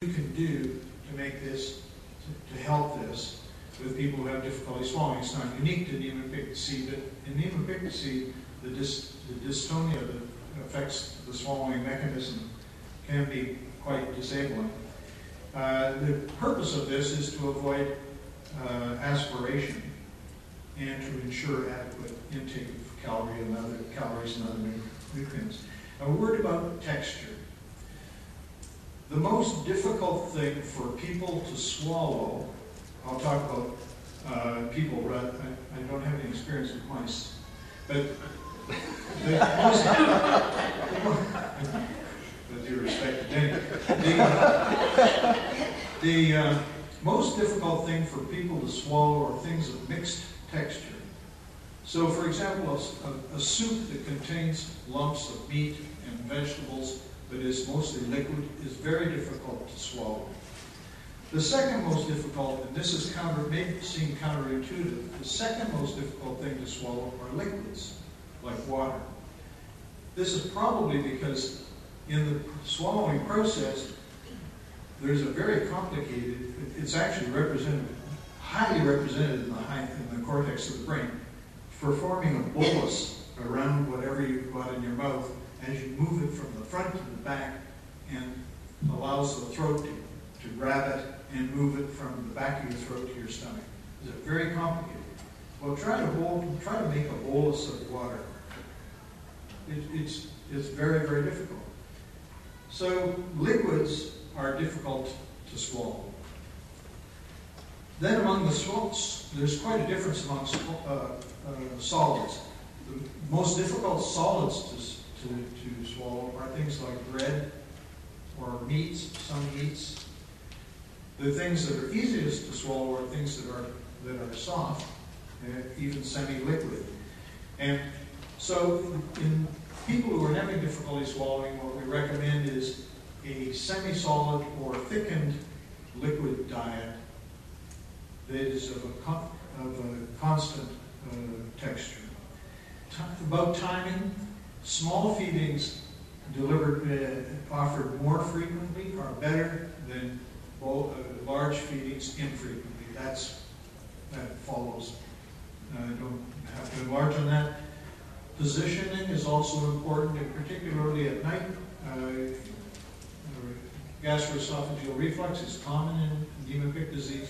can do to make this, to help this with people who have difficulty swallowing. It's not unique to Niemann-Pick disease, but in Niemann-Pick disease, the dystonia that affects the swallowing mechanism can be quite disabling. The purpose of this is to avoid aspiration and to ensure adequate intake of calories and other nutrients. A word about texture. The most difficult thing for people to swallow, I'll talk about people, I don't have any experience with mice, but with due respect to Denny, the most difficult thing for people to swallow are things of mixed texture. So, for example, a soup that contains lumps of meat and vegetables but is mostly liquid is very difficult to swallow. The second most difficult, and this is may seem counterintuitive, the second most difficult thing to swallow are liquids, like water. This is probably because in the swallowing process, there's a very complicated, it's actually highly represented in the cortex of the brain, for forming a bolus around whatever you've got in your mouth as you move it from the front to the back and allows the throat to grab it and move it from the back of your throat to your stomach. It's very complicated. Well, try to make a bolus of water. It's very, very difficult. So liquids are difficult to swallow. Then among the salts, there's quite a difference among solids. The most difficult solids to swallow are things like bread or meats, some meats. The things that are easiest to swallow are things that are soft, even semi-liquid. And so in people who are having difficulty swallowing, what we recommend is a semi-solid or thickened liquid diet that is of a constant texture. About timing, small feedings offered more frequently are better than large feedings infrequently. That follows. I don't have to enlarge on that. Positioning is also important, and particularly at night. Gastroesophageal reflux is common in Niemann-Pick disease.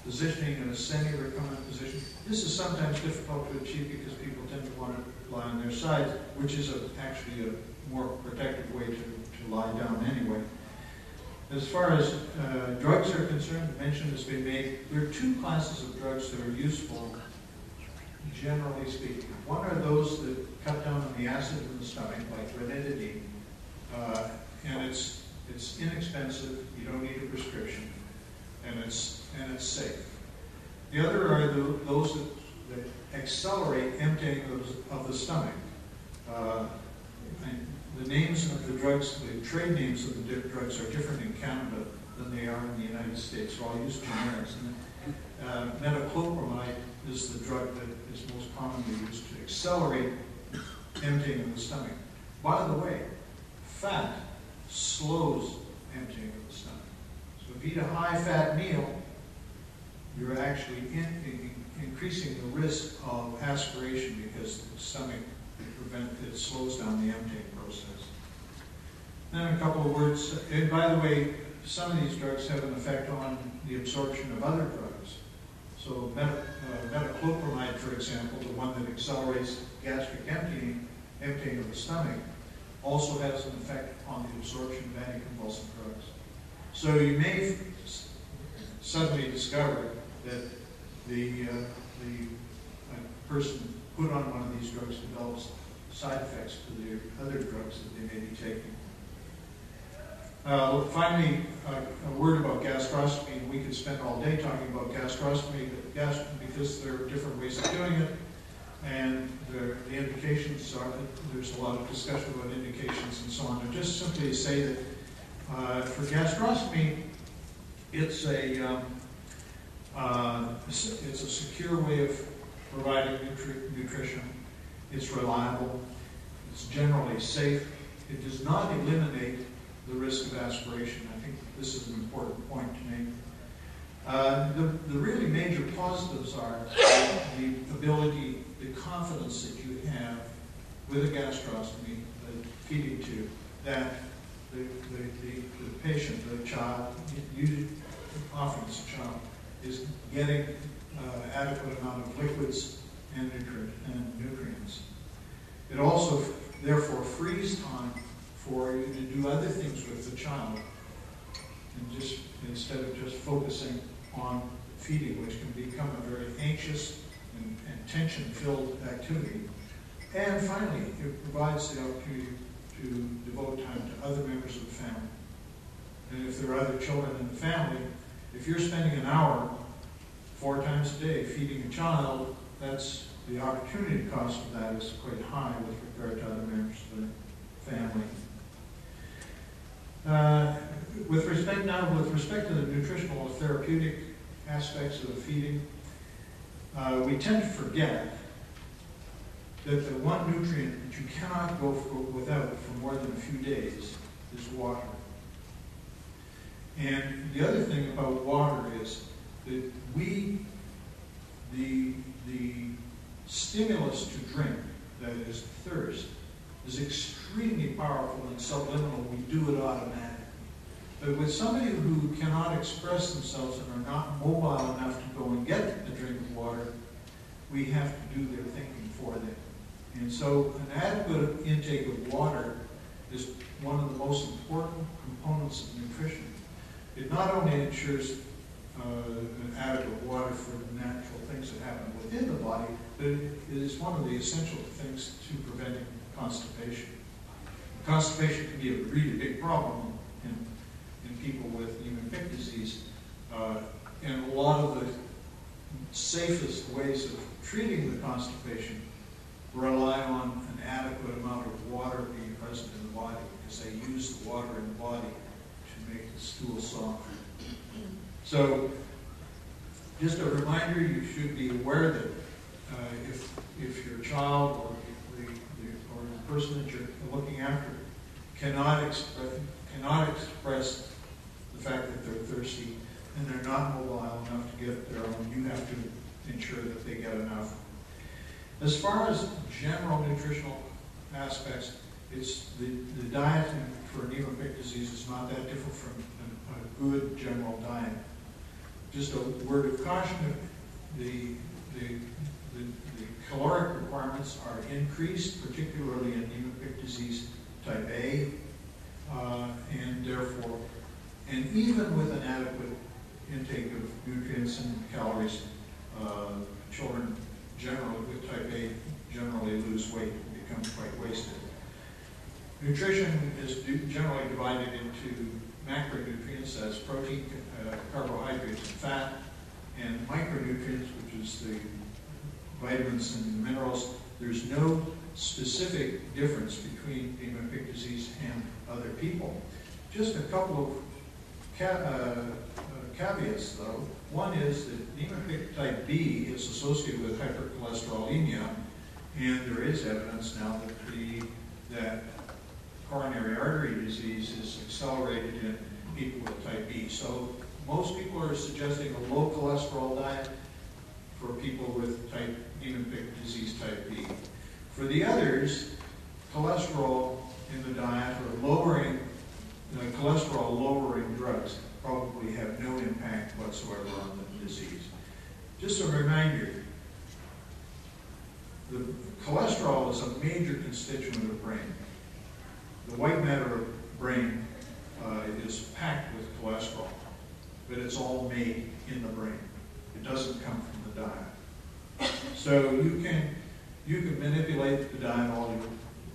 Positioning in a semi-recumbent position. This is sometimes difficult to achieve because people tend to want to lie on their sides, which is actually a more protective way to lie down anyway. As far as drugs are concerned, mention has been made. There are two classes of drugs that are useful, generally speaking. One are those that cut down on the acid in the stomach, like ranitidine, and it's inexpensive. You don't need a prescription, and it's safe. The other are those that accelerate emptying of the stomach. The names of the drugs, the trade names of the drugs are different in Canada than they are in the United States, so I'll use generics. Metoclopramide is the drug that is most commonly used to accelerate emptying of the stomach. By the way, fat slows emptying of the stomach. So if you eat a high-fat meal, you're actually increasing the risk of aspiration because the stomach it slows down the emptying process. Then a couple of words. And by the way, some of these drugs have an effect on the absorption of other drugs. So metoclopramide, for example, the one that accelerates gastric emptying of the stomach, also has an effect on the absorption of anticonvulsant drugs. So you may suddenly discover that the person put on one of these drugs develops side effects to the other drugs that they may be taking. Finally, a word about gastroscopy. We could spend all day talking about gastroscopy, because there are different ways of doing it, and the indications are, there's a lot of discussion about indications and so on. And just simply to say that for gastroscopy, it's a secure way of providing nutrition. It's reliable. It's generally safe. It does not eliminate the risk of aspiration. think this is an important point to make. The really major positives are the ability, the confidence that you have with a gastrostomy, the feeding tube, that the patient, the child, often it's a child, is getting adequate amount of liquids and nutrients. It also, therefore, frees time for you to do other things with the child, and just instead of just focusing on feeding, which can become a very anxious and tension-filled activity. And finally, it provides the opportunity to devote time to other members of the family. And if there are other children in the family, if you're spending an hour 4 times a day feeding a child, that's the opportunity cost of that is quite high with regard to other members of the family. With respect to the nutritional or therapeutic aspects of the feeding, we tend to forget that the one nutrient that you cannot go without for more than a few days is water. And the other thing about water is that the stimulus to drink, that is thirst, is extremely powerful and subliminal. We do it automatically. But with somebody who cannot express themselves and are not mobile enough to go and get a drink of water, we have to do their thinking for them. And so an adequate intake of water is one of the most important components of nutrition. It not only ensures an adequate water for the natural things that happen within the body, but it is one of the essential things to preventing constipation. Constipation can be a really big problem in people with Niemann-Pick disease, and a lot of the safest ways of treating the constipation rely on an adequate amount of water being present in the body, because they use the water in the body to make the stool soft. So, just a reminder, you should be aware that if your child or the person that you're looking after cannot express the fact that they're thirsty and they're not mobile enough to get their own, you have to ensure that they get enough. As far as general nutritional aspects, it's the diet for Niemann-Pick disease is not that different from a good general diet. Just a word of caution: the caloric requirements are increased, particularly in Niemann-Pick disease type A, and even with an adequate intake of nutrients and calories, children generally with type A generally lose weight and become quite wasted. Nutrition is generally divided into macronutrients, as protein, carbohydrates, and fat, and micronutrients, which is the vitamins and minerals. There's no specific difference between Niemann-Pick disease and other people. Just a couple of caveats, though. One is that Niemann-Pick type B is associated with hypercholesterolemia, and there is evidence now that coronary artery disease is accelerated in people with type B. So most people are suggesting a low cholesterol diet for people with Niemann-Pick disease type B. For the others, cholesterol in the diet or cholesterol-lowering drugs probably have no impact whatsoever on the disease. Just a reminder, the cholesterol is a major constituent of the brain. The white matter of brain is packed with cholesterol, but it's all made in the brain. It doesn't come from the diet. So you can manipulate the diet all you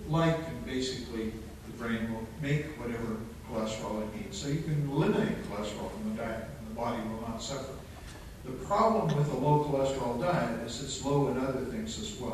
like, and basically the brain will make whatever cholesterol it needs. So you can eliminate cholesterol from the diet, and the body will not suffer. The problem with a low cholesterol diet is it's low in other things as well.